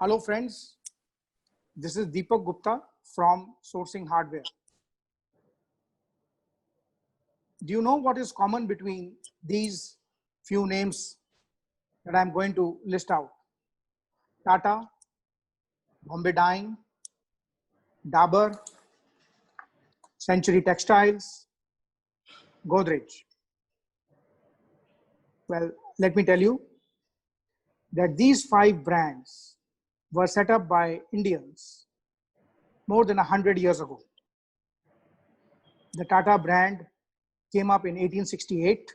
Hello friends, this is Deepak Gupta from Sourcing Hardware. Do you know what is common between these few names that I'm going to list out? Tata, Bombay Dyeing, Dabur, Century Textiles, Godrej. Well, let me tell you that these 5 brands were set up by Indians more than 100 years ago. The Tata brand came up in 1868,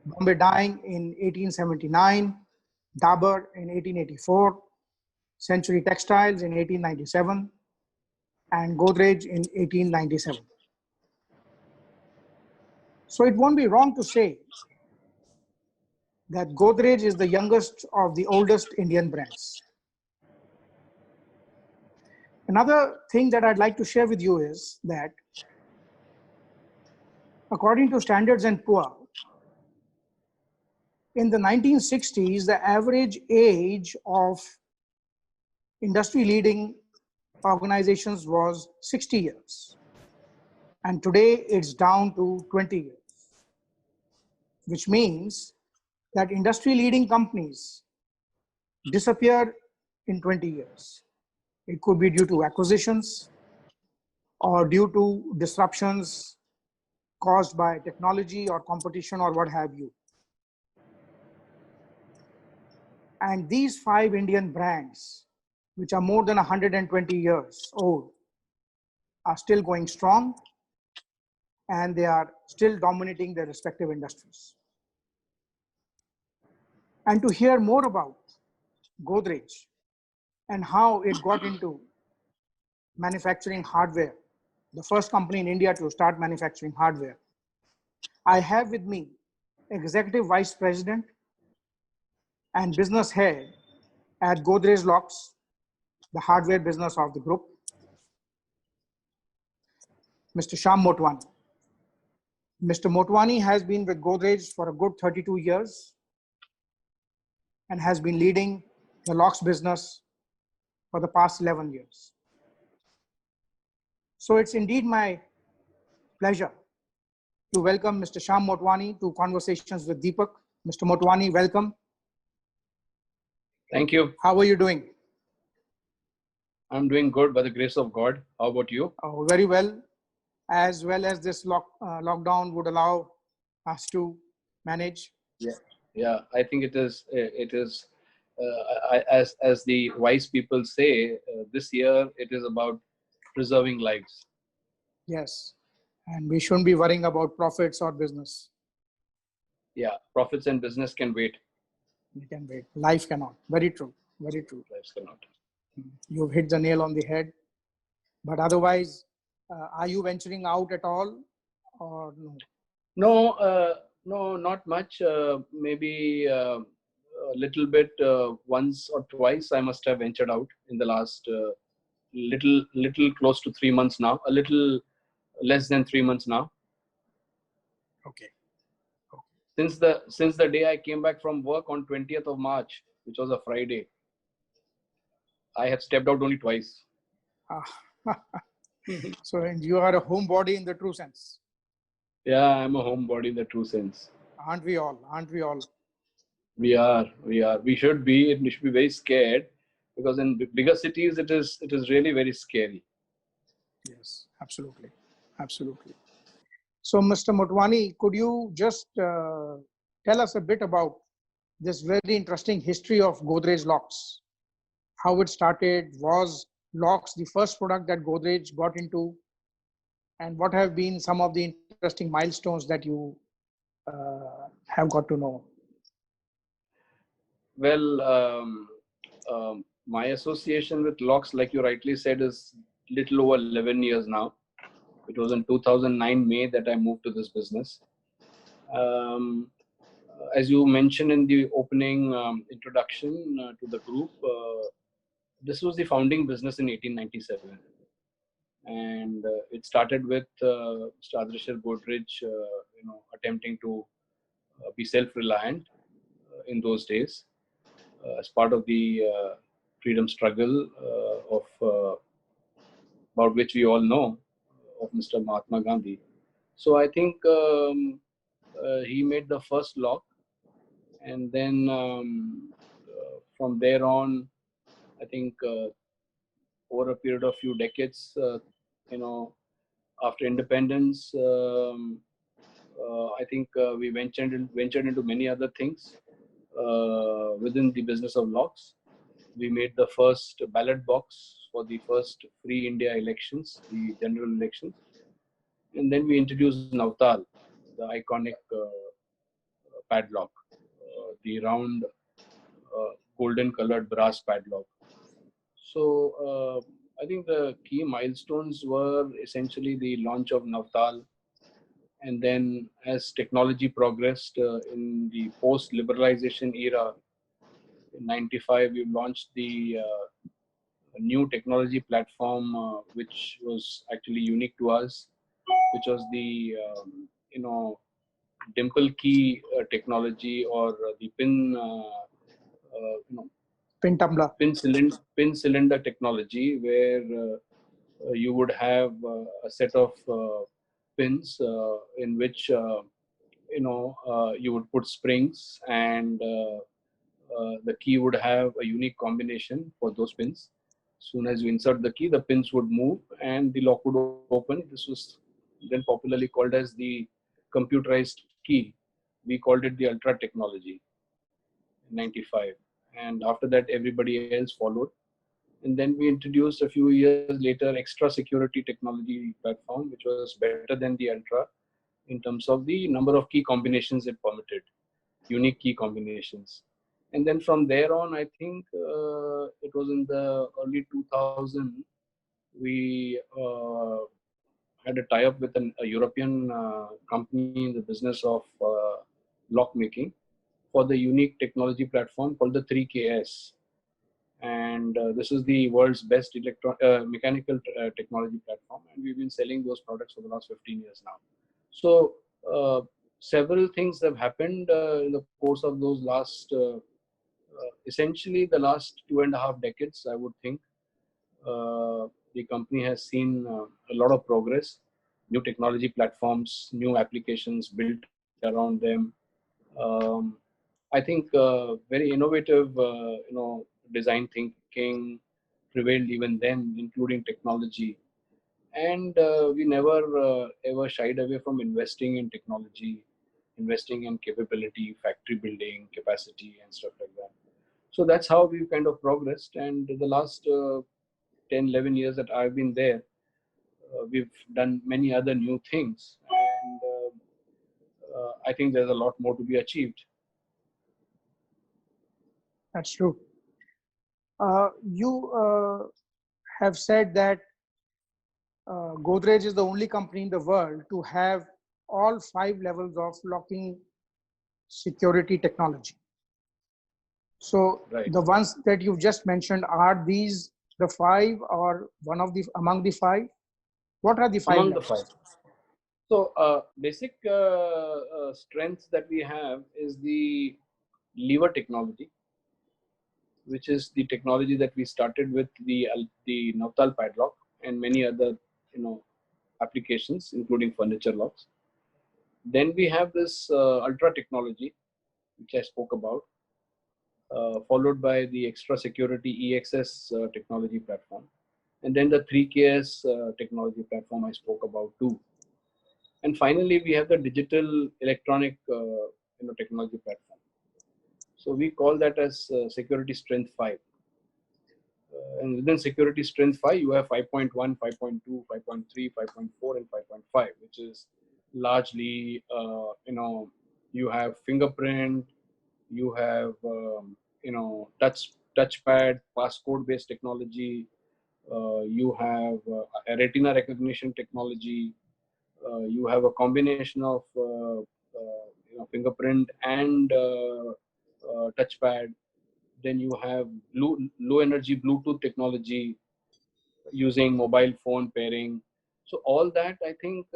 Bombay Dyeing in 1879, Dabur in 1884, Century Textiles in 1897, and Godrej in 1897. So it won't be wrong to say that Godrej is the youngest of the oldest Indian brands. Another thing that I'd like to share with you is that according to Standards and Poor, in the 1960s, the average age of industry leading organizations was 60 years. And today it's down to 20 years, which means that industry leading companies disappear in 20 years. It could be due to acquisitions or due to disruptions caused by technology or competition or what have you. And these 5 Indian brands, which are more than 120 years old, are still going strong and they are still dominating their respective industries. And to hear more about Godrej and how it got into manufacturing hardware, the first company in India to start manufacturing hardware, I have with me Executive Vice President and Business Head at Godrej Locks, the hardware business of the group, Mr. Shyam Motwani. Mr. Motwani has been with Godrej for a good 32 years and has been leading the locks business for the past 11 years. So it's indeed my pleasure to welcome Mr. Shyam Motwani to Conversations with Deepak. Mr. Motwani, welcome. Thank you. How are you doing? I'm doing good by the grace of God. How about you? Oh, very well as this lockdown would allow us to manage. Yeah. I think it is. As the wise people say, this year it is about preserving lives. Yes, and we shouldn't be worrying about profits or business. Yeah, profits and business can wait. We can wait. Life cannot. Very true. Very true. Lives cannot. You've hit the nail on the head. But otherwise, are you venturing out at all, or no? No, not much. Maybe a little bit. Once or twice, I must have ventured out in the last little close to 3 months now. A little less than 3 months now. Okay. Since the day I came back from work on 20th of March, which was a Friday, I have stepped out only twice. So you are a homebody in the true sense. Yeah, I'm a homebody in the true sense. Aren't we all? Aren't we all? We are. We should be. We should be very scared, because in bigger cities, it is really very scary. Yes, absolutely. Absolutely. So, Mr. Motwani, could you just tell us a bit about this very interesting history of Godrej Locks? How it started? Was locks the first product that Godrej got into? And what have been some of the interesting milestones that you have got to know? Well, my association with locks, like you rightly said, is little over 11 years now. It was in 2009 May that I moved to this business. As you mentioned in the opening introduction to the group, this was the founding business in 1897. And it started with Mr. Adrishar Godrej, attempting to be self-reliant in those days as part of the freedom struggle about which we all know, of Mr. Mahatma Gandhi. So I think he made the first lock, and then from there on, I think over a period of few decades, you know, after independence, I think we ventured into many other things within the business of locks. We made the first ballot box for the first free India elections, the general elections, and then we introduced Navtal, the iconic padlock, the round golden colored brass padlock. So I think the key milestones were essentially the launch of Navtal, and then as technology progressed in the post-liberalization era, in '95 we launched the new technology platform, which was actually unique to us, which was the dimple key technology, or the pin Pin tumbler. pin cylinder technology, where you would have a set of pins in which you would put springs, and the key would have a unique combination for those pins. Soon as you insert the key, the pins would move and the lock would open. This was then popularly called as the computerized key. We called it the Ultra technology in '95, and after that, everybody else followed. And then we introduced a few years later extra security technology platform, which was better than the Ultra in terms of the number of key combinations it permitted, unique key combinations. And then from there on, I think it was in the early 2000, we had a tie-up with a European company in the business of lock making for the unique technology platform called the 3KS. And this is the world's best mechanical technology platform, and we've been selling those products for the last 15 years now. So several things have happened in the course of those last essentially the last 2.5 decades, I would think. The company has seen a lot of progress, new technology platforms, new applications built around them. um, I think very innovative design thinking prevailed even then, including technology. And we never ever shied away from investing in technology, investing in capability, factory building capacity, and stuff like that. So that's how we've kind of progressed. And the last 10, 11 years that I've been there, we've done many other new things. And I think there's a lot more to be achieved. That's true. You have said that Godrej is the only company in the world to have all 5 levels of locking security technology. So Right. the ones that you've just mentioned, are these the 5 or one of the among the 5? What are the 5 Among the levels? 5. So basic strengths that we have is the lever technology, which is the technology that we started with the Navtal padlock and many other applications, including furniture locks. Then we have this Ultra technology, which I spoke about, followed by the extra security EXS technology platform, and then the 3KS technology platform I spoke about too. And finally, we have the digital electronic technology platform. So we call that as security strength 5. And within security strength 5, you have 5.1, 5.2, 5.3, 5.4, and 5.5, which is largely, you have fingerprint, you have, touchpad, passcode based technology, you have a retina recognition technology, you have a combination of fingerprint and touchpad. Then you have low energy Bluetooth technology using mobile phone pairing. So all that, I think,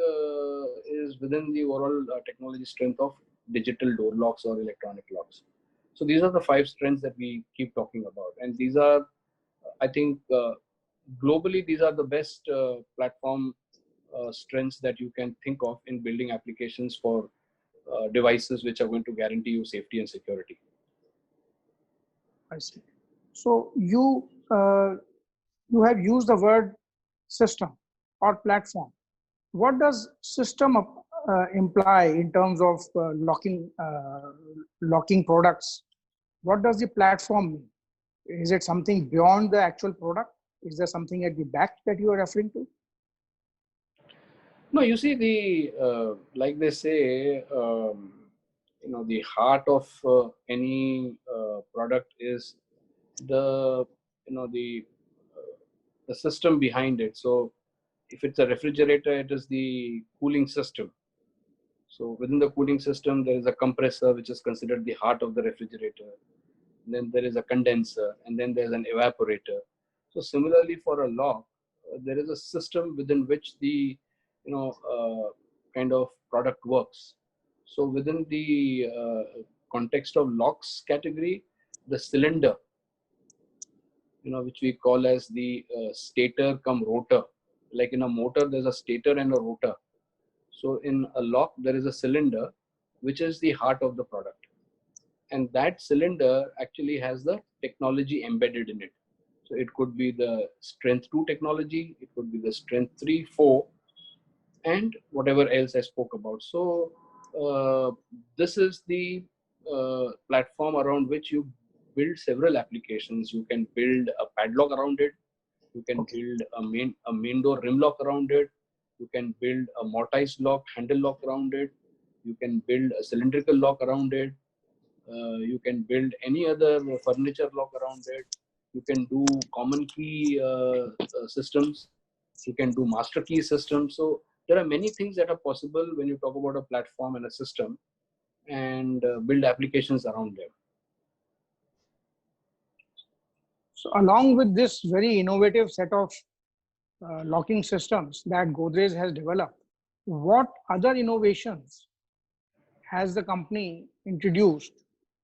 is within the overall technology strength of digital door locks or electronic locks. So these are the 5 strengths that we keep talking about, and these are I think globally, these are the best platform strengths that you can think of in building applications for devices which are going to guarantee you safety and security. I see. So you have used the word system or platform. What does system imply in terms of locking products? What does the platform mean? Is it something beyond the actual product? Is there something at the back that you are referring to? No, you see, the like they say, the heart of any product is the the system behind it. So if it's a refrigerator, it is the cooling system. So within the cooling system, there is a compressor, which is considered the heart of the refrigerator. And then there is a condenser, and then there's an evaporator. So similarly, for a lock, there is a system within which the kind of product works. So within the context of locks category, the cylinder, which we call as the stator cum rotor. Like in a motor, there's a stator and a rotor. So in a lock, there is a cylinder, which is the heart of the product. And that cylinder actually has the technology embedded in it. So it could be the strength 2 technology, it could be the strength 3, 4, and whatever else I spoke about. So this is the platform around which you build several applications. You can build a padlock around it. You can build a main door rim lock around it. You can build a mortise lock, handle lock around it. You can build a cylindrical lock around it. You can build any other furniture lock around it. You can do common key systems. You can do master key systems. So there are many things that are possible when you talk about a platform and a system, and build applications around them. So along with this very innovative set of locking systems that Godrej has developed, what other innovations has the company introduced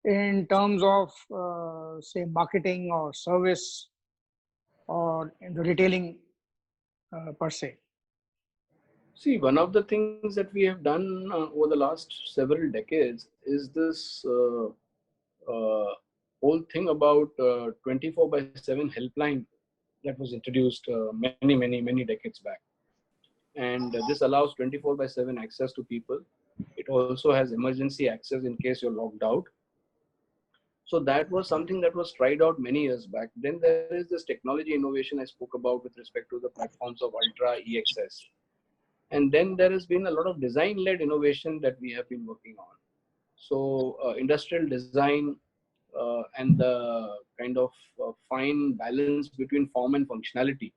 in terms of, say, marketing or service or in the retailing per se? See, one of the things that we have done over the last several decades is this whole thing about 24 by 7 helpline that was introduced many decades back. And this allows 24 by 7 access to people. It also has emergency access in case you're locked out. So that was something that was tried out many years back. Then there is this technology innovation I spoke about with respect to the platforms of Ultra EXS. And then there has been a lot of design-led innovation that we have been working on. So industrial design and the kind of fine balance between form and functionality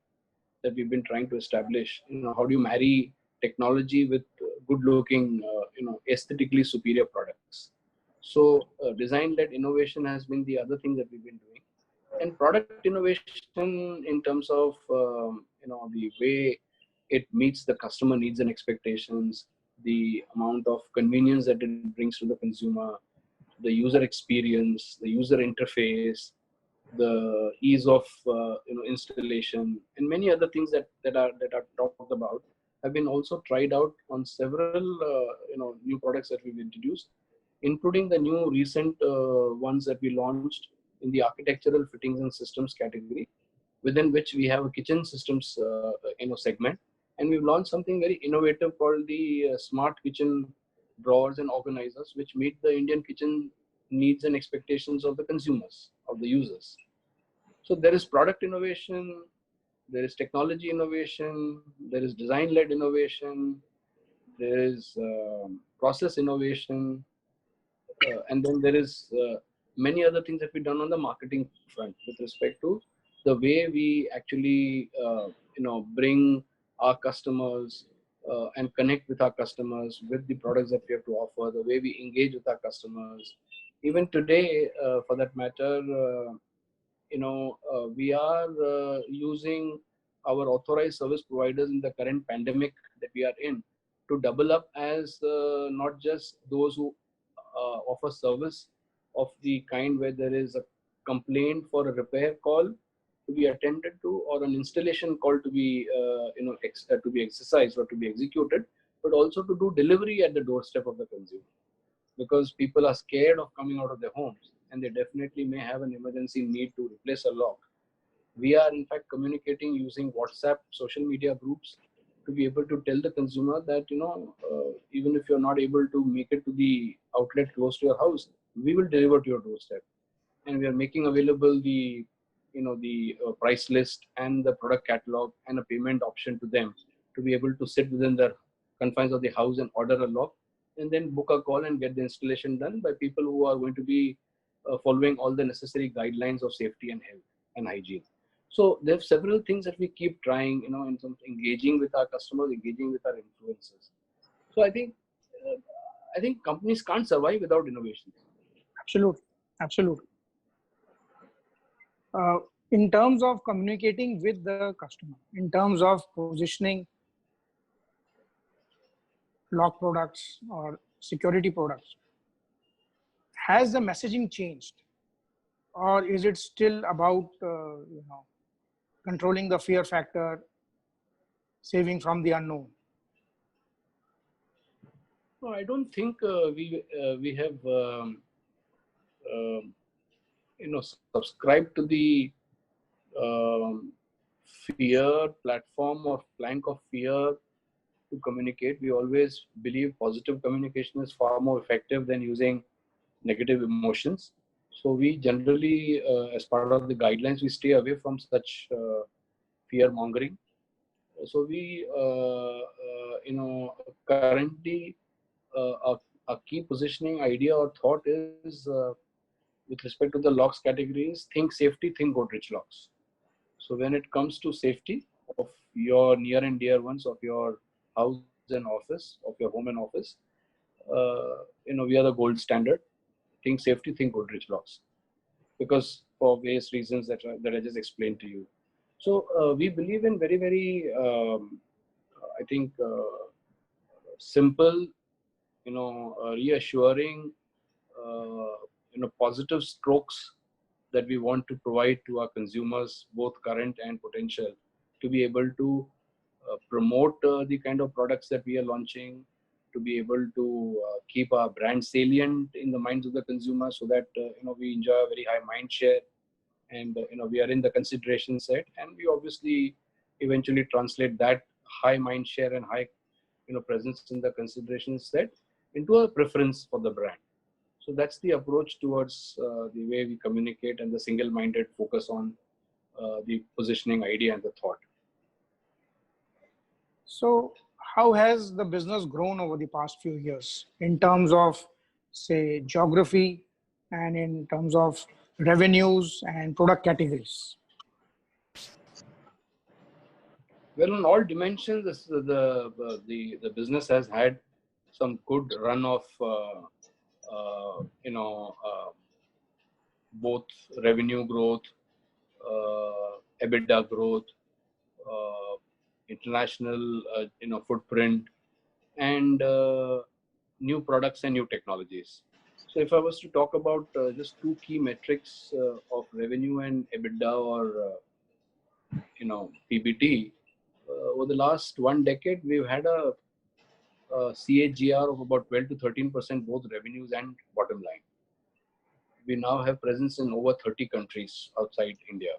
that we've been trying to establish. How do you marry technology with good-looking, aesthetically superior products? So design-led innovation has been the other thing that we've been doing, and product innovation in terms of the way it meets the customer needs and expectations, the amount of convenience that it brings to the consumer, the user experience, the user interface, the ease of installation, and many other things that are talked about have been also tried out on several new products that we've introduced, including the new recent ones that we launched in the architectural fittings and systems category, within which we have a kitchen systems segment, and we've launched something very innovative called the smart kitchen drawers and organizers, which meet the Indian kitchen needs and expectations of the consumers, of the users. So there is product innovation, there is technology innovation, there is design-led innovation, there is process innovation, and then there is many other things that we've done on the marketing front with respect to the way we actually bring our customers and connect with our customers with the products that we have to offer, the way we engage with our customers. Even today, for that matter, we are using our authorized service providers in the current pandemic that we are in to double up as not just those who offer service of the kind where there is a complaint for a repair call, to be attended to, or an installation call to be to be exercised or to be executed, but also to do delivery at the doorstep of the consumer, because people are scared of coming out of their homes and they definitely may have an emergency need to replace a lock. We are in fact communicating using WhatsApp social media groups to be able to tell the consumer that, even if you're not able to make it to the outlet close to your house, we will deliver to your doorstep. And we are making available the price list and the product catalog and a payment option to them to be able to sit within the confines of the house and order a lock, and then book a call and get the installation done by people who are going to be following all the necessary guidelines of safety and health and hygiene. So there are several things that we keep trying, in terms of engaging with our customers, engaging with our influencers. So I think companies can't survive without innovation. Absolutely. Absolutely. In terms of communicating with the customer, in terms of positioning lock products or security products, has the messaging changed, or is it still about controlling the fear factor, saving from the unknown? No, I don't think we have um, subscribed to the um, fear platform or plank of fear to communicate. We always believe positive communication is far more effective than using negative emotions. So we generally, as part of the guidelines, we stay away from such fear mongering. So we, currently, a key positioning idea or thought is, with respect to the locks categories, think safety, think Godrej Locks. So when it comes to safety of your near and dear ones, of your house and office, of your home and office, we are the gold standard. Think safety, think Godrej Locks, because for various reasons that I just explained to you. So we believe in very, very, I think, simple, reassuring, positive strokes that we want to provide to our consumers, both current and potential, to be able to promote the kind of products that we are launching, to be able to keep our brand salient in the minds of the consumer, so that we enjoy a very high mind share, and we are in the consideration set, and we obviously eventually translate that high mind share and high presence in the consideration set into a preference for the brand. So that's the approach towards the way we communicate, and the single-minded focus on the positioning idea and the thought. So how has the business grown over the past few years in terms of, say, geography, and in terms of revenues and product categories? Well, on all dimensions, the business has had some good run of both revenue growth, EBITDA growth, uh, international footprint, and new products and new technologies. So if I was to talk about just two key metrics of revenue and EBITDA, or PBT, over the last one decade, we've had a CAGR of about 12 to 13%, both revenues and bottom line. We now have presence in over 30 countries outside India.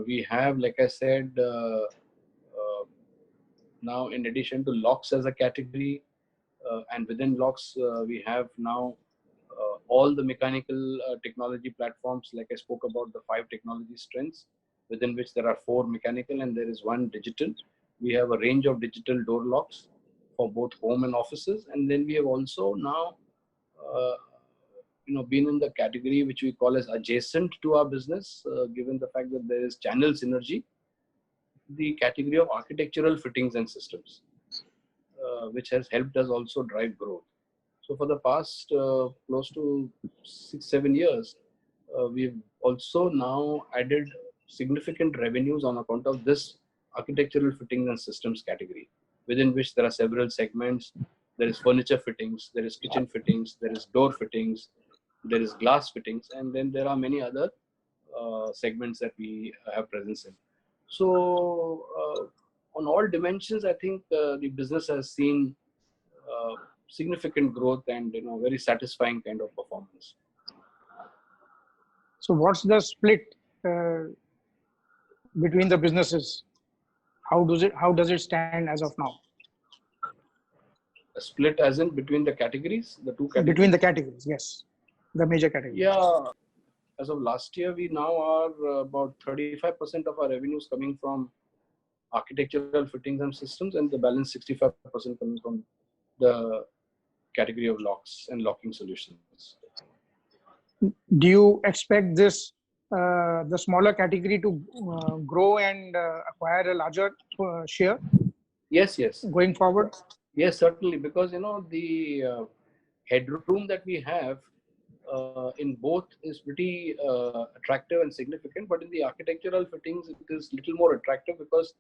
We have, like I said, now, in addition to locks as a category, and within locks, we have now all the mechanical technology platforms. Like I spoke about, the 5 technology strengths, within which there are 4 mechanical and there is 1 digital. We have a range of digital door locks for both home and offices, and then we have also now been in the category which we call as adjacent to our business, given the fact that there is channel synergy, the category of architectural fittings and systems, which has helped us also drive growth. So for the past close to 6-7 years, we've also now added significant revenues on account of this architectural fittings and systems category, within which there are several segments. There is furniture fittings, there is kitchen fittings, there is door fittings, there is glass fittings, and then there are many other segments that we have presence in. So on all dimensions, I think the business has seen significant growth and very satisfying kind of performance. So what's the split uh, between the businesses? How does it stand as of now? A split as in between the categories, the two categories? Between the categories, yes. The major categories. Yeah. As of last year, we now are about 35% of our revenues coming from architectural fittings and systems, and the balance 65% coming from the category of locks and locking solutions. Do you expect this the smaller category to grow and acquire a larger share? Yes, Going forward? yes, certainly, because the headroom that we have in both is pretty attractive and significant, but in the architectural fittings, it is little more attractive because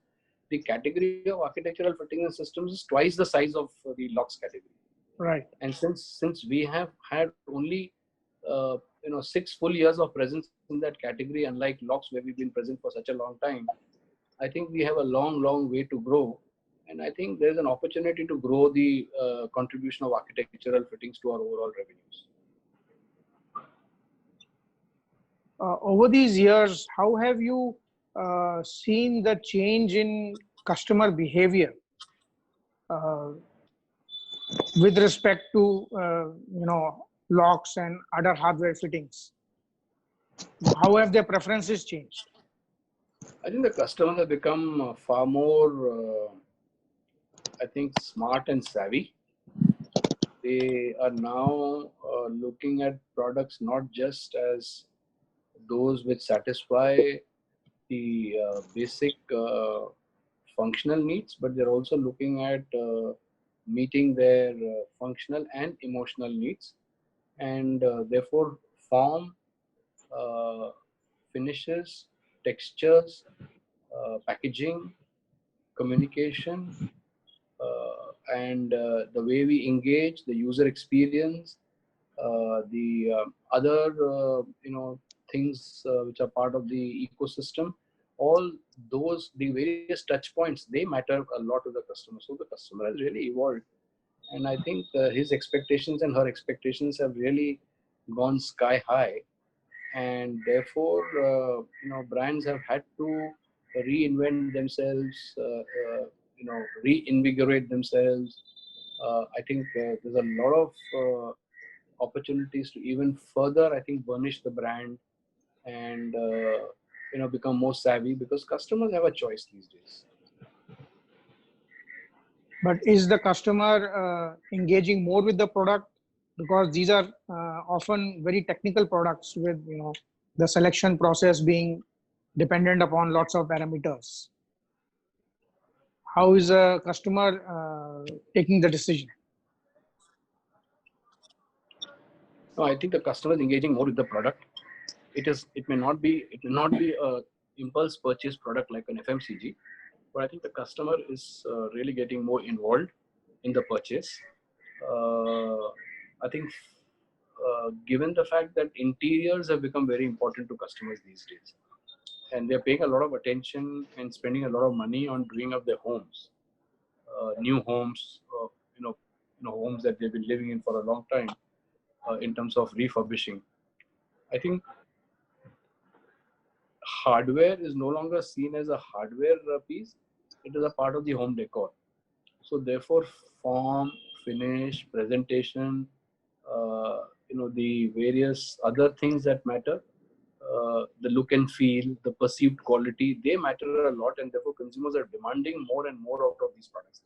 the category of architectural fittings and systems is twice the size of the locks category. Right. And since we have had only 6 full years of presence in that category, unlike locks where we've been present for such a long time, I think we have a long way to grow. And I think there's an opportunity to grow the contribution of architectural fittings to our overall revenues. Over these years, how have you seen the change in customer behavior with respect to locks and other hardware fittings? How have their preferences changed? I think the customers have become far more, I think, smart and savvy. They are now looking at products not just as those which satisfy the basic functional needs, but they're also looking at meeting their functional and emotional needs, and therefore form, uh, finishes, textures, packaging, communication, and the way we engage, the user experience, the other things which are part of the ecosystem, all those, the various touch points, they matter a lot to the customer. So the customer has really evolved, and I think his expectations and her expectations have really gone sky high, and therefore brands have had to reinvent themselves, reinvigorate themselves. I think there's a lot of opportunities to even further, I think, burnish the brand and become more savvy, because customers have a choice these days. But is the customer engaging more with the product? Because these are often very technical products with the selection process being dependent upon lots of parameters. How is a customer taking the decision? No, I think the customer is engaging more with the product. It may not be a impulse purchase product like an FMCG, but I think the customer is really getting more involved in the purchase. I think given the fact that interiors have become very important to customers these days, and they're paying a lot of attention and spending a lot of money on doing up their homes, new homes, homes that they've been living in for a long time, in terms of refurbishing. I think hardware is no longer seen as a hardware piece. It is a part of the home decor. So therefore, form, finish, presentation, the various other things that matter, the look and feel, the perceived quality, they matter a lot, and therefore consumers are demanding more and more out of these products.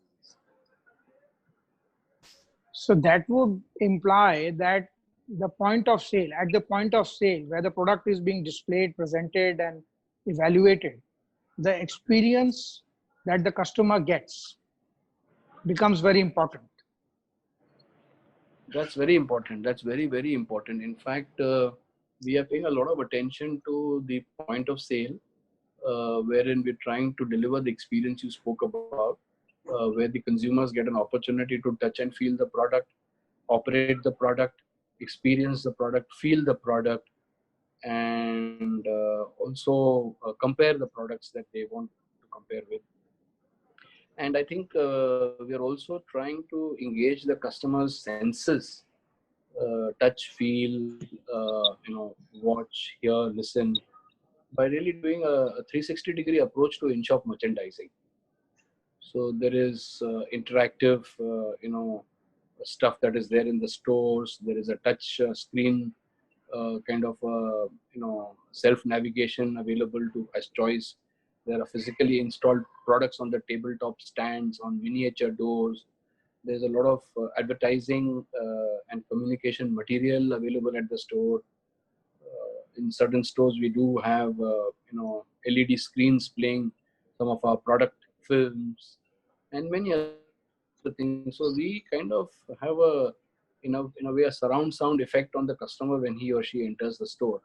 So that would imply that at the point of sale, where the product is being displayed, presented, and evaluated, the experience that the customer gets becomes very important. That's very important. That's very important. In fact, we are paying a lot of attention to the point of sale, wherein we're trying to deliver the experience you spoke about, where the consumers get an opportunity to touch and feel the product, operate the product, experience the product, feel the product, and also compare the products that they want to compare with. And I think we are also trying to engage the customer's senses, touch, feel, watch, hear, listen, by really doing a 360-degree approach to in-shop merchandising. So there is interactive, stuff that is there in the stores. There is a touch screen kind of self-navigation available to as choice. There are physically installed products on the tabletop stands, on miniature doors. There's a lot of advertising and communication material available at the store. In certain stores, we do have LED screens playing some of our product films and many other things. So we kind of have in a way, a surround sound effect on the customer when he or she enters the store,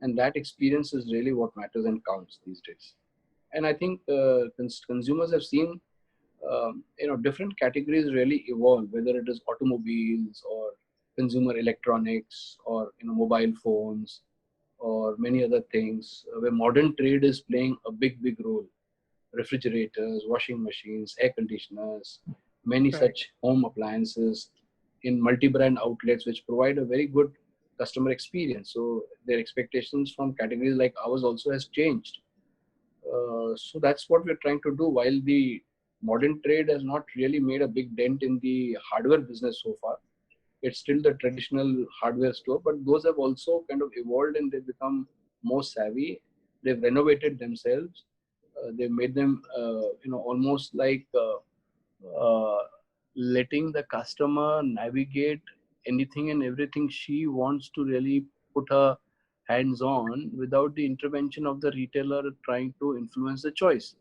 and that experience is really what matters and counts these days. And I think consumers have seen different categories really evolve, whether it is automobiles or consumer electronics or mobile phones or many other things, where modern trade is playing a big role. Refrigerators, washing machines, air conditioners, many Right. such home appliances in multi-brand outlets, which provide a very good customer experience. So their expectations from categories like ours also has changed. So that's what we're trying to do. While the modern trade has not really made a big dent in the hardware business so far, it's still the traditional hardware store, but those have also kind of evolved and they've become more savvy. They've renovated themselves. They've made them, almost like letting the customer navigate anything and everything she wants to really put her hands on without the intervention of the retailer trying to influence the choice.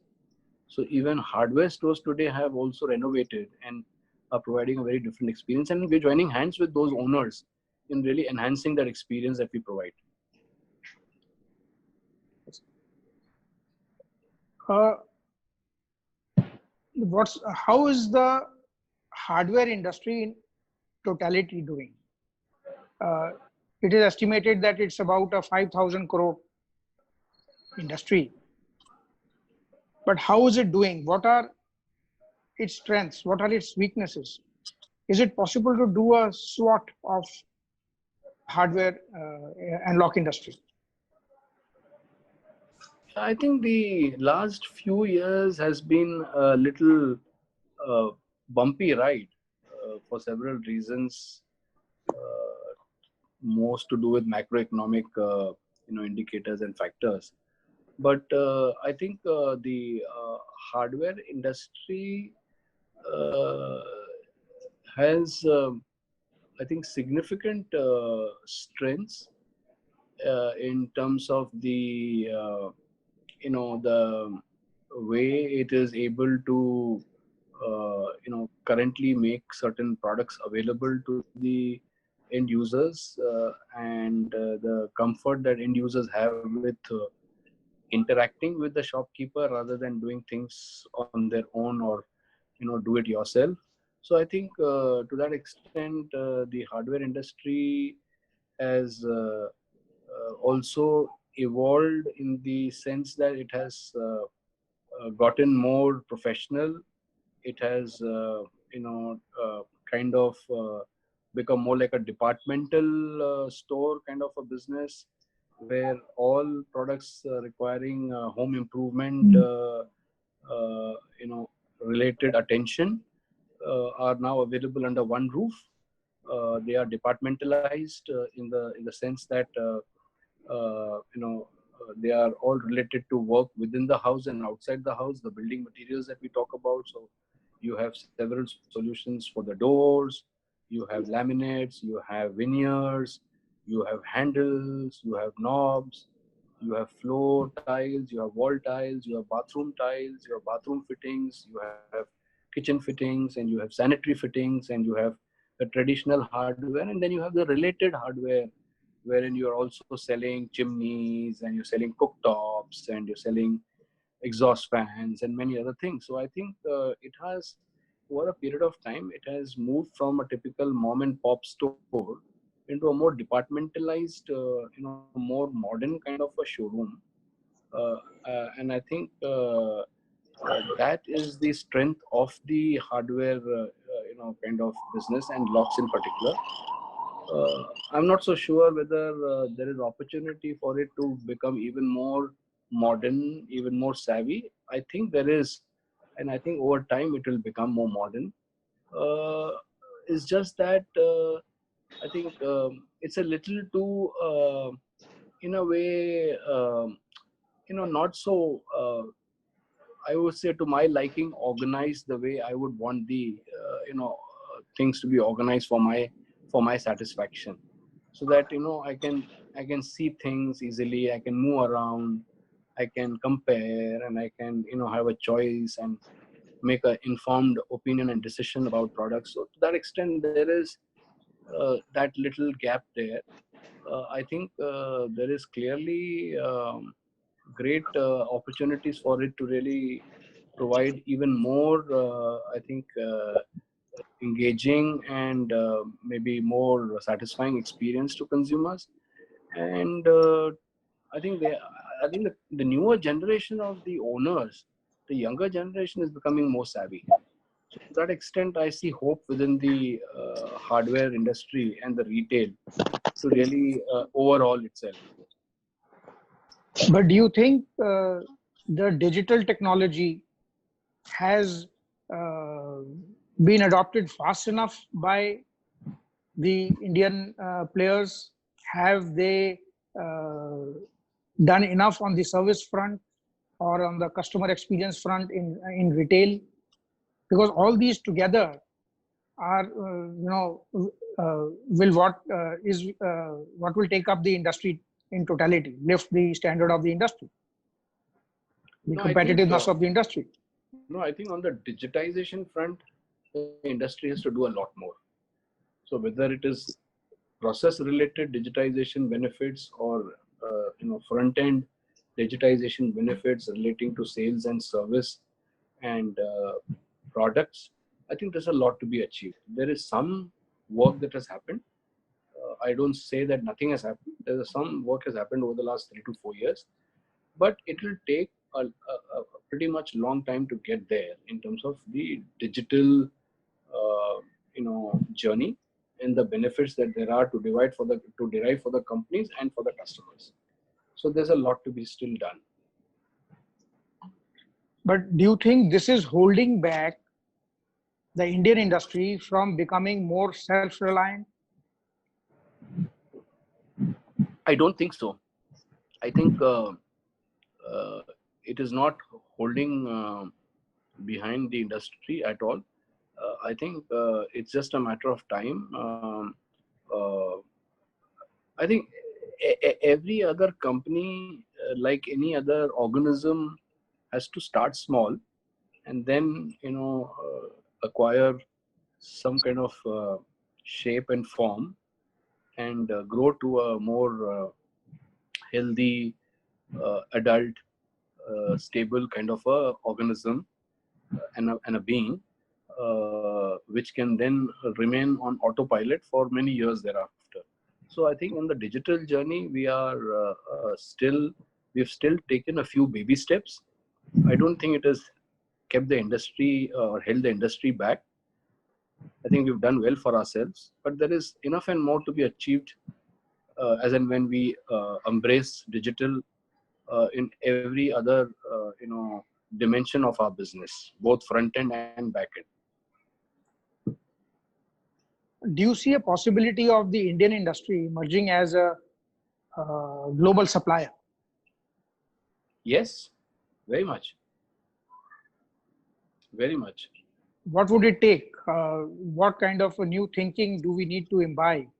So even hardware stores today have also renovated and are providing a very different experience, and we're joining hands with those owners in really enhancing that experience that we provide. Uh, how is the hardware industry in totality doing? Uh, it is estimated that it's about a 5,000 crore industry. But how is it doing? What are its strengths? What are its weaknesses? Is it possible to do a SWOT of hardware and lock industry? I think the last few years has been a little uh, bumpy ride for several reasons, uh, most to do with macroeconomic indicators and factors. But I think the hardware industry uh, has, I think, significant strengths in terms of the the way it is able to currently make certain products available to the end users, and the comfort that end users have with interacting with the shopkeeper rather than doing things on their own or do it yourself. So I think to that extent the hardware industry has also evolved in the sense that it has gotten more professional. It has kind of become more like a departmental store kind of a business, where all products requiring home improvement uh, you know related attention are now available under one roof. They are departmentalized in the sense that they are all related to work within the house and outside the house, the building materials that we talk about. So you have several solutions for the doors, you have laminates, you have veneers, you have handles, you have knobs, you have floor tiles, you have wall tiles, you have bathroom tiles, you have bathroom fittings, you have kitchen fittings, and you have sanitary fittings, and you have the traditional hardware, and then you have the related hardware wherein you are also selling chimneys and you're selling cooktops and you're selling exhaust fans and many other things. So I think it has, over a period of time, it has moved from a typical mom and pop store into a more departmentalized, more modern kind of a showroom. And I think that is the strength of the hardware, kind of business, and locks in particular. I'm not so sure whether there is opportunity for it to become even more modern, even more savvy. I think there is, and I think over time it will become more modern. Uh, it's just that I think it's a little too, in a way, not so. I would say to my liking, organized the way I would want the things to be organized for my satisfaction, so that I can see things easily, I can move around, I can compare, and I can have a choice and make an informed opinion and decision about products. So to that extent, there is that little gap there. I think there is clearly great opportunities for it to really provide even more, I think, engaging and maybe more satisfying experience to consumers. And I think the newer generation of the owners, the younger generation, is becoming more savvy. So to that extent, I see hope within the hardware industry and the retail to really overhaul itself. But do you think the digital technology has been adopted fast enough by the Indian players? Have they done enough on the service front or on the customer experience front in retail? Because all these together are, will what will take up the industry in totality, lift the standard of the industry, the No, I think competitiveness of the industry. no, I think on the digitization front, the industry has to do a lot more. So whether it is process-related digitization benefits or front end digitization benefits relating to sales and service and products, I think there's a lot to be achieved. There is some work that has happened. I don't say that nothing has happened. There's some work has happened over the last 3 to 4 years, but it will take a pretty much long time to get there in terms of the digital, journey and the benefits that there are to derive for the companies and for the customers. So there's a lot to be still done. But do you think this is holding back the Indian industry from becoming more self-reliant? I don't think so. I think it is not holding behind the industry at all. I think it's just a matter of time. Uh, I think every other company, like any other organism, has to start small and then acquire some kind of shape and form and grow to a more healthy, adult, stable kind of a organism and a being, which can then remain on autopilot for many years thereafter. So I think on the digital journey, we've still taken a few baby steps. I don't think it has kept the industry or held the industry back. I think we've done well for ourselves, but there is enough and more to be achieved as and when we embrace digital in every other dimension of our business, both front end and back end. Do you see a possibility of the Indian industry emerging as a global supplier? Yes, very much. Very much. What would it take? What kind of a new thinking do we need to imbibe?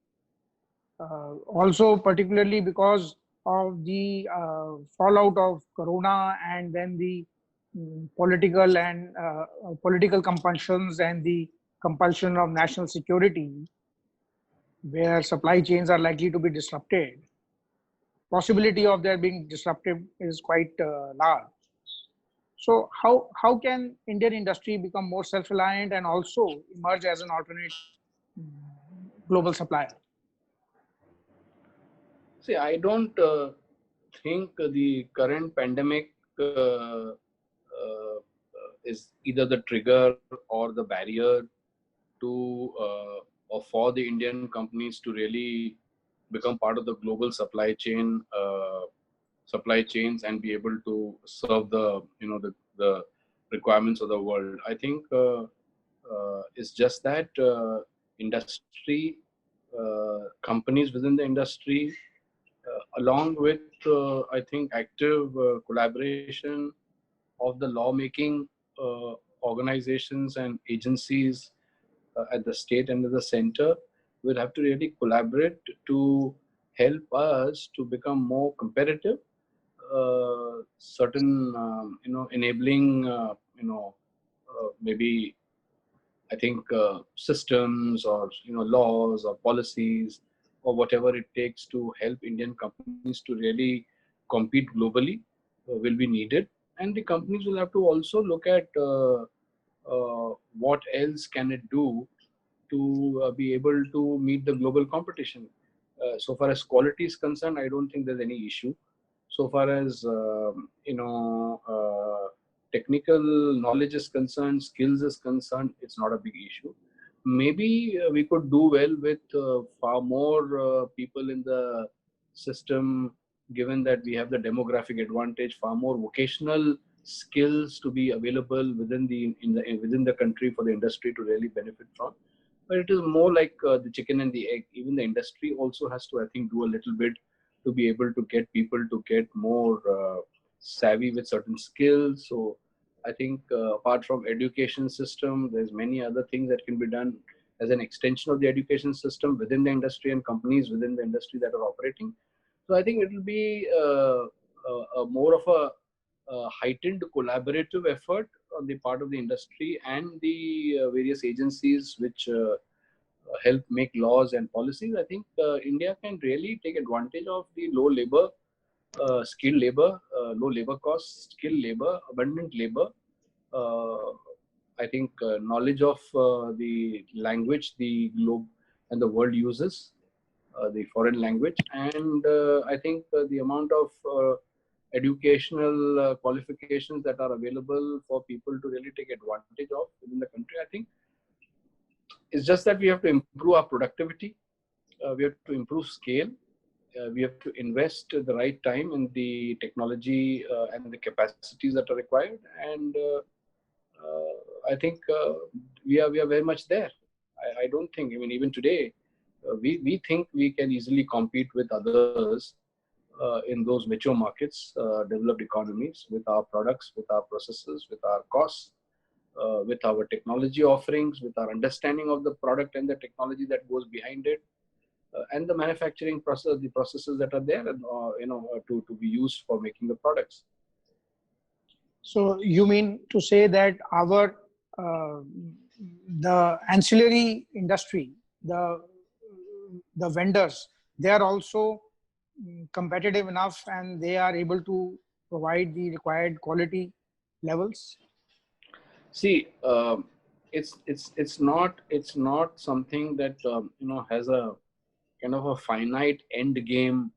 Also, particularly because of the fallout of Corona and then the political compulsions and the compulsion of national security, where supply chains are likely to be disrupted. Possibility of their being disrupted is quite large. So how can Indian industry become more self-reliant and also emerge as an alternate global supplier? See, I don't think the current pandemic is either the trigger or the barrier to or for the Indian companies to really become part of the global supply chains and be able to serve the requirements of the world. I think it's just that industry companies within the industry, along with I think active collaboration of the lawmaking organizations and agencies at the state and at the center, will have to really collaborate to help us to become more competitive. Certain enabling maybe I think systems or laws or policies or whatever it takes to help Indian companies to really compete globally will be needed, and the companies will have to also look at what else can it do to be able to meet the global competition. So far as quality is concerned, I don't think there's any issue. So far as technical knowledge is concerned, skills is concerned, it's not a big issue. Maybe we could do well with far more people in the system, given that we have the demographic advantage, far more vocational skills to be available within the country for the industry to really benefit from. But it is more like the chicken and the egg. Even the industry also has to, I think, do a little bit to be able to get people to get more savvy with certain skills. So I think apart from education system, there's many other things that can be done as an extension of the education system within the industry and companies within the industry that are operating. So I think it will be more of a heightened collaborative effort on the part of the industry and the various agencies which help make laws and policies. I think India can really take advantage of the skilled labor, low labor costs, skilled labor, abundant labor. Uh, I think knowledge of the language the globe and the world uses, the foreign language, and I think the amount of educational qualifications that are available for people to really take advantage of within the country. I think it's just that we have to improve our productivity, we have to improve scale, we have to invest the right time in the technology and the capacities that are required, and I think we are very much there. I don't think, I mean, even today, we think we can easily compete with others in those mature markets, developed economies, with our products, with our processes, with our costs, with our technology offerings, with our understanding of the product and the technology that goes behind it, and the manufacturing process, the processes that are there, and to be used for making the products. So you mean to say that our the ancillary industry, the vendors, they are also competitive enough and they are able to provide the required quality levels? See, it's not something that has a kind of a finite end game,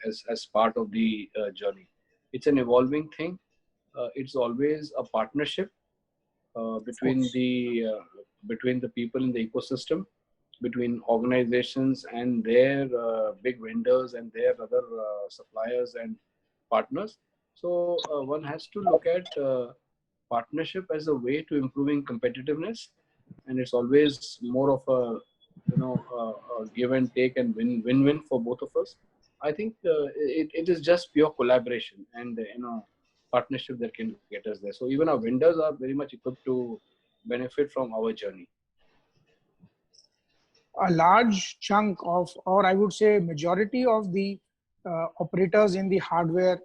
as part of the journey. It's an evolving thing. It's always a partnership Of course. between the people in the ecosystem, between organizations and their big vendors and their other suppliers and partners. So one has to look at partnership as a way to improving competitiveness, and it's always more of a give and take and win-win for both of us. I think it is just pure collaboration and partnership that can get us there. So even our vendors are very much equipped to benefit from our journey. A large chunk of, or I would say majority of the operators in the hardware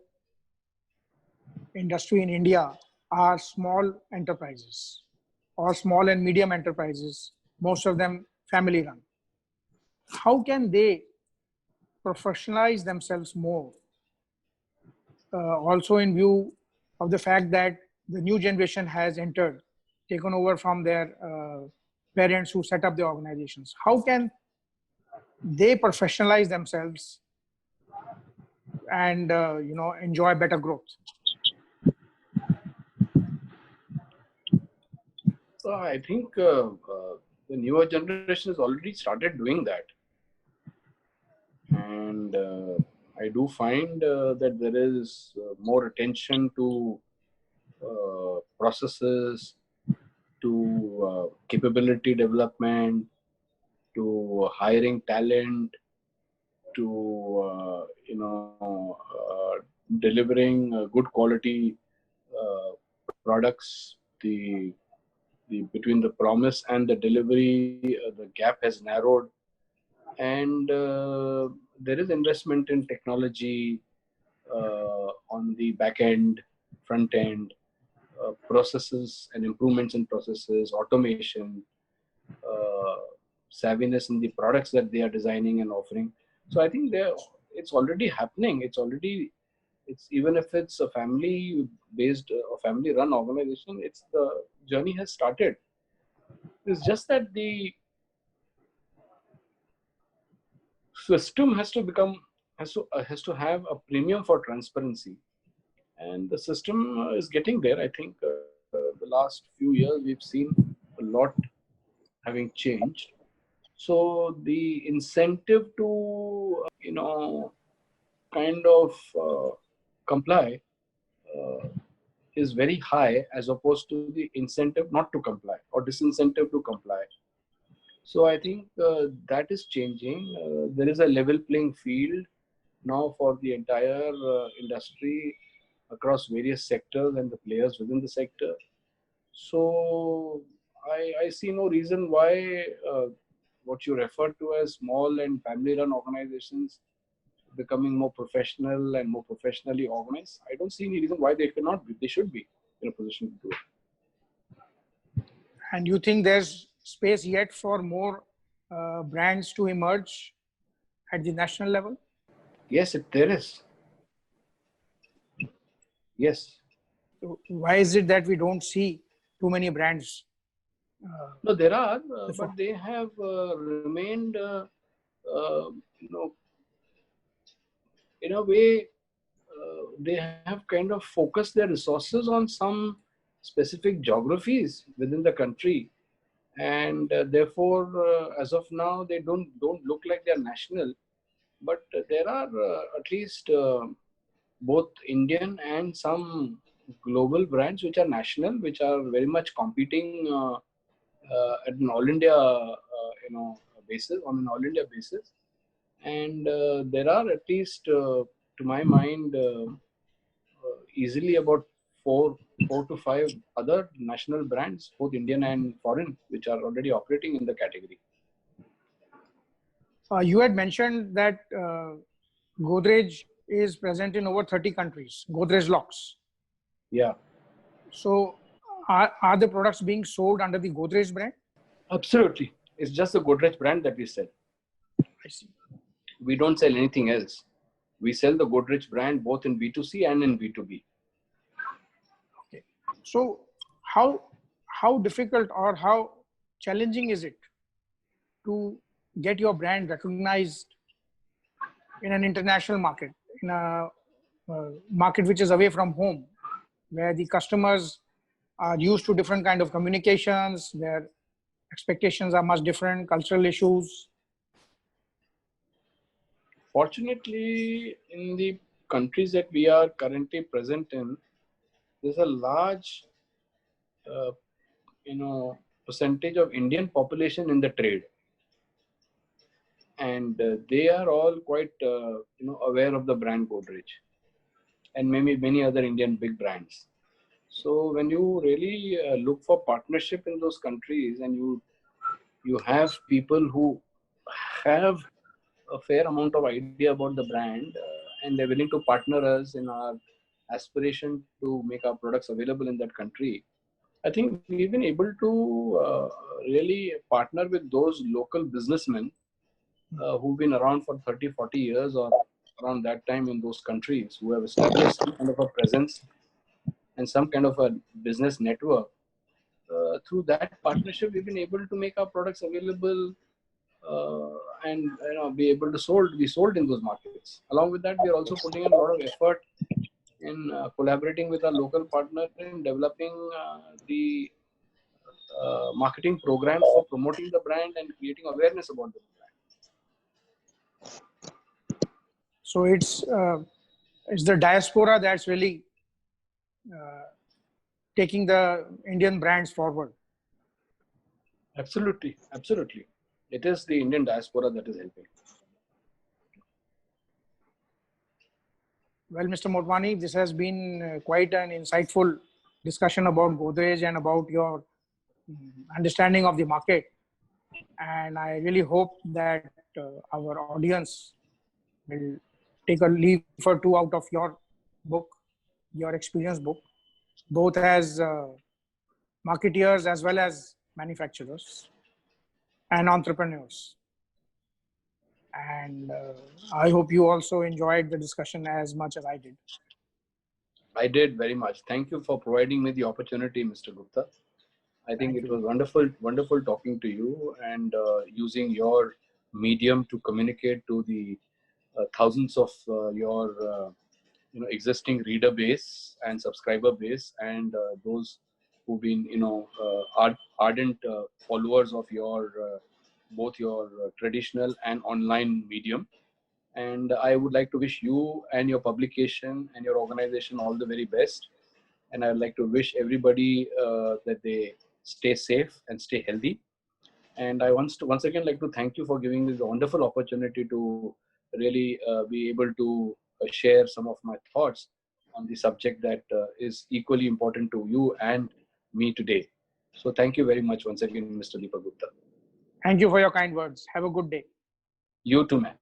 industry in India are small enterprises or small and medium enterprises, most of them family run. How can they professionalize themselves more? Also in view of the fact that the new generation has entered, taken over from their parents who set up the organizations. How can they professionalize themselves and enjoy better growth? I think the newer generation has already started doing that, and I do find that there is more attention to processes, to capability development, to hiring talent, to delivering good quality products. The between the promise and the delivery, the gap has narrowed, and there is investment in technology on the back end, front end, processes and improvements in processes, automation, uh, savviness in the products that they are designing and offering. So I think it's already happening. It's even if it's a family based or family run organization, it's the journey has started. It's just that the system has to have a premium for transparency, and the system is getting there. I think the last few years we've seen a lot having changed. So the incentive to kind of comply uh, is very high, as opposed to the incentive not to comply or disincentive to comply. So I think that is changing. There is a level playing field now for the entire industry across various sectors and the players within the sector. So I see no reason why what you refer to as small and family run organizations becoming more professional and more professionally organized. I don't see any reason why they cannot be. They should be in a position to do it. And you think there's space yet for more brands to emerge at the national level? Yes, there is. Yes. So why is it that we don't see too many brands? No, there are, Before? but they have remained, in a way, they have kind of focused their resources on some specific geographies within the country, and therefore, as of now, they don't look like they're national. But there are at least both Indian and some global brands which are national, which are very much competing at an all India, basis on an all India basis, and there are at least, to my mind, easily about four to five other national brands, both Indian and foreign, which are already operating in the category. You had mentioned that Godrej is present in over 30 countries, Godrej Locks. Yeah, So are the products being sold under the Godrej brand? absolutely. It's just the Godrej brand that we sell. I see. We don't sell anything else. We sell the Godrej brand both in B2C and in B2B. Okay. So how difficult or how challenging is it to get your brand recognized in an international market, in a market which is away from home, where the customers are used to different kind of communications, their expectations are much different, cultural issues? Fortunately, in the countries that we are currently present in, there's a large, uh, percentage of Indian population in the trade, and they are all quite, aware of the brand Godrej, and maybe many other Indian big brands. So when you really look for partnership in those countries, and you have people who have a fair amount of idea about the brand, and they're willing to partner us in our aspiration to make our products available in that country, I think we've been able to really partner with those local businessmen who've been around for 30, 40 years or around that time in those countries, who have established some kind of a presence and some kind of a business network. Through that partnership, we've been able to make our products available and be able to be sold in those markets. Along with that, we are also putting in a lot of effort in collaborating with our local partner in developing the marketing programs for promoting the brand and creating awareness about the brand. So it's the diaspora that's really taking the Indian brands forward. Absolutely, absolutely. It is the Indian diaspora that is helping. Well, Mr. Motwani, this has been quite an insightful discussion about Godrej and about your understanding of the market. And I really hope that our audience will take a leaf or two out of your book, your experience book, both as marketeers as well as manufacturers and entrepreneurs. And I hope you also enjoyed the discussion as much as I did. I did very much. Thank you for providing me the opportunity, Mr. Gupta. I think it was wonderful talking to you and using your medium to communicate to the thousands of your existing reader base and subscriber base, and those who've been ardent followers of your both your traditional and online medium. And I would like to wish you and your publication and your organization all the very best. And I would like to wish everybody that they stay safe and stay healthy. And I once again like to thank you for giving me the wonderful opportunity to really be able to share some of my thoughts on the subject that is equally important to you and me today. So thank you very much once again, Mr. Deepak Gupta. Thank you for your kind words. Have a good day. You too, man.